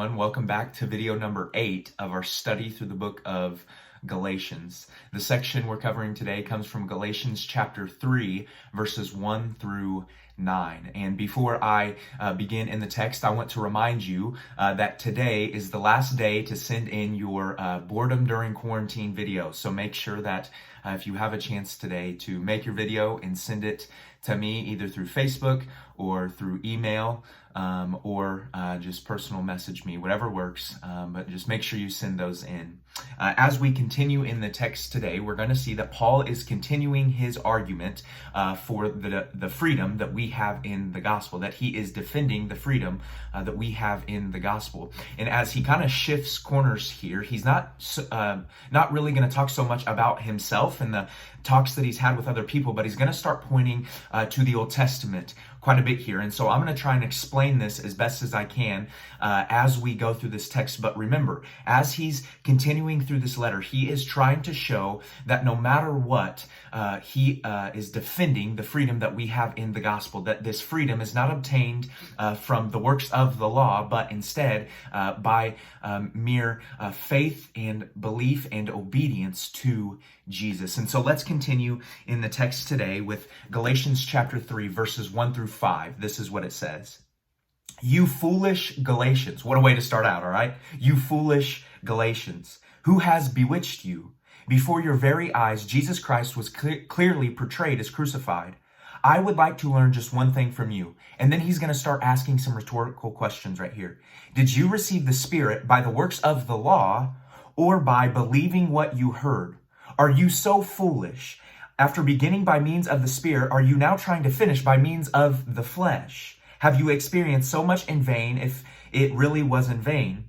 Welcome back to video number 8 of our study through the book of Galatians. The section we're covering today comes from Galatians chapter 3, verses 1 through 9. And before I begin in the text, I want to remind you that today is the last day to send in your boredom during quarantine video. So make sure that if you have a chance today to make your video and send it to me either through Facebook or through email, or just personal message me, whatever works, but just make sure you send those in. As we continue in the text today, we're going to see that Paul is continuing his argument for the freedom that we have in the gospel, that he is defending the freedom that we have in the gospel. And as he kind of shifts corners here, he's not really going to talk so much about himself and the talks that he's had with other people, but he's going to start pointing to the Old Testament quite a bit here. And so I'm going to try and explain this as best as I can as we go through this text. But remember, as he's continuing through this letter, he is trying to show that no matter what, he is defending the freedom that we have in the gospel, that this freedom is not obtained from the works of the law, but instead by mere faith and belief and obedience to Jesus. And so let's continue in the text today with Galatians chapter 3, verses 1 through 5. This is what it says. You foolish Galatians. What a way to start out, all right? You foolish Galatians. Who has bewitched you? Before your very eyes, Jesus Christ was clearly portrayed as crucified. I would like to learn just one thing from you. And then he's going to start asking some rhetorical questions right here. Did you receive the Spirit by the works of the law or by believing what you heard? Are you so foolish? After beginning by means of the Spirit, are you now trying to finish by means of the flesh? Have you experienced so much in vain if it really was in vain?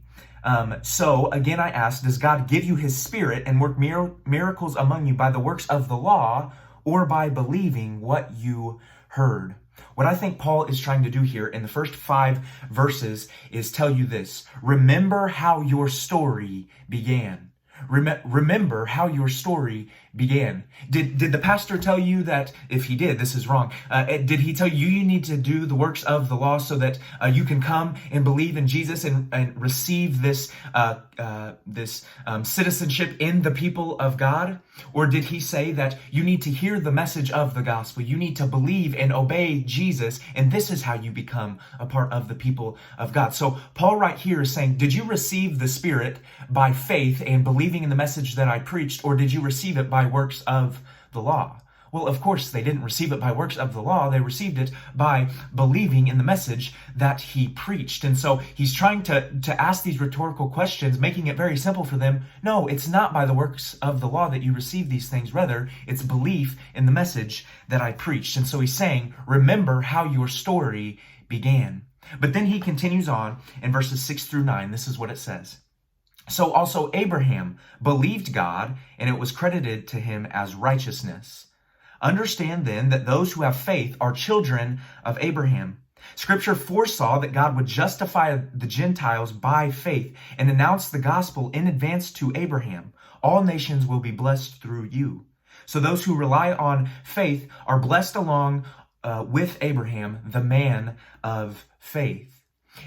So again, I ask, does God give you his Spirit and work miracles among you by the works of the law or by believing what you heard? What I think Paul is trying to do here in the first 5 verses is tell you this. Remember how your story began. Remember how your story began. Did the pastor tell you that, if he did, this is wrong, did he tell you you need to do the works of the law so that you can come and believe in Jesus and receive this citizenship in the people of God? Or did he say that you need to hear the message of the gospel, you need to believe and obey Jesus, and this is how you become a part of the people of God? So Paul right here is saying, did you receive the Spirit by faith and believing in the message that I preached, or did you receive it by works of the law? Well, of course, they didn't receive it by works of the law. They received it by believing in the message that he preached. And so he's trying to ask these rhetorical questions, making it very simple for them. No, it's not by the works of the law that you receive these things. Rather, it's belief in the message that I preached. And so he's saying, remember how your story began. But then he continues on in verses 6 through 9. This is what it says. So also Abraham believed God, and it was credited to him as righteousness. Understand then that those who have faith are children of Abraham. Scripture foresaw that God would justify the Gentiles by faith and announce the gospel in advance to Abraham. All nations will be blessed through you. So those who rely on faith are blessed along with Abraham, the man of faith.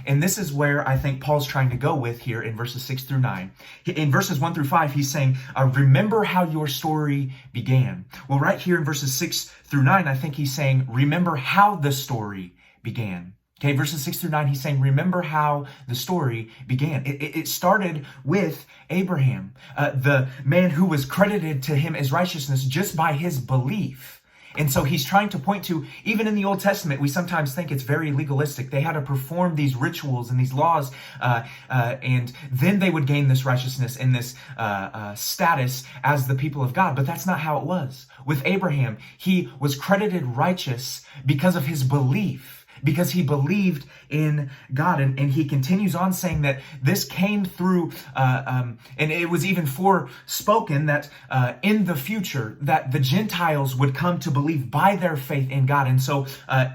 And this is where I think Paul's trying to go with here in verses 6 through 9. In verses 1 through 5, he's saying, remember how your story began. Well, right here in verses 6 through 9, I think he's saying, remember how the story began. Okay, verses 6 through 9, he's saying, remember how the story began. It started with Abraham, the man who was credited to him as righteousness just by his belief. And so he's trying to point to, even in the Old Testament, we sometimes think it's very legalistic. They had to perform these rituals and these laws, and then they would gain this righteousness and this status as the people of God. But that's not how it was. With Abraham, he was credited righteous because of his belief, because he believed in God. And he continues on saying that this came through, and it was even forespoken that in the future that the Gentiles would come to believe by their faith in God. And so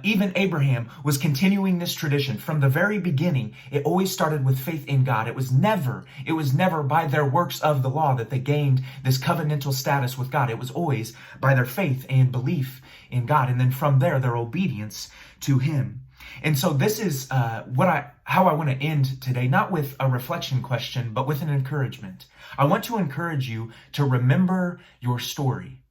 even Abraham was continuing this tradition. From the very beginning, it always started with faith in God. It was never by their works of the law that they gained this covenantal status with God. It was always by their faith and belief in God. And then from there, their obedience to him. And so this is how I want to end today, not with a reflection question, but with an encouragement. I want to encourage you to remember your story.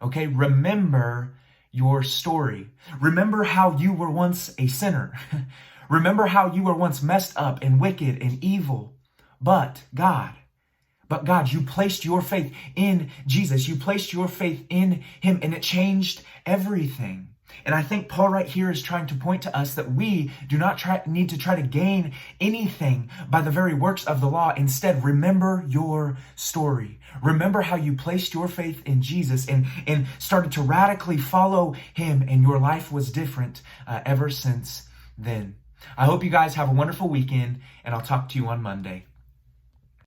Okay, remember your story. Remember how you were once a sinner. Remember how you were once messed up and wicked and evil. But God, you placed your faith in Jesus. You placed your faith in him, and it changed everything. And I think Paul right here is trying to point to us that we do not need to try to gain anything by the very works of the law. Instead, remember your story. Remember how you placed your faith in Jesus and started to radically follow him, and your life was different ever since then. I hope you guys have a wonderful weekend, and I'll talk to you on Monday.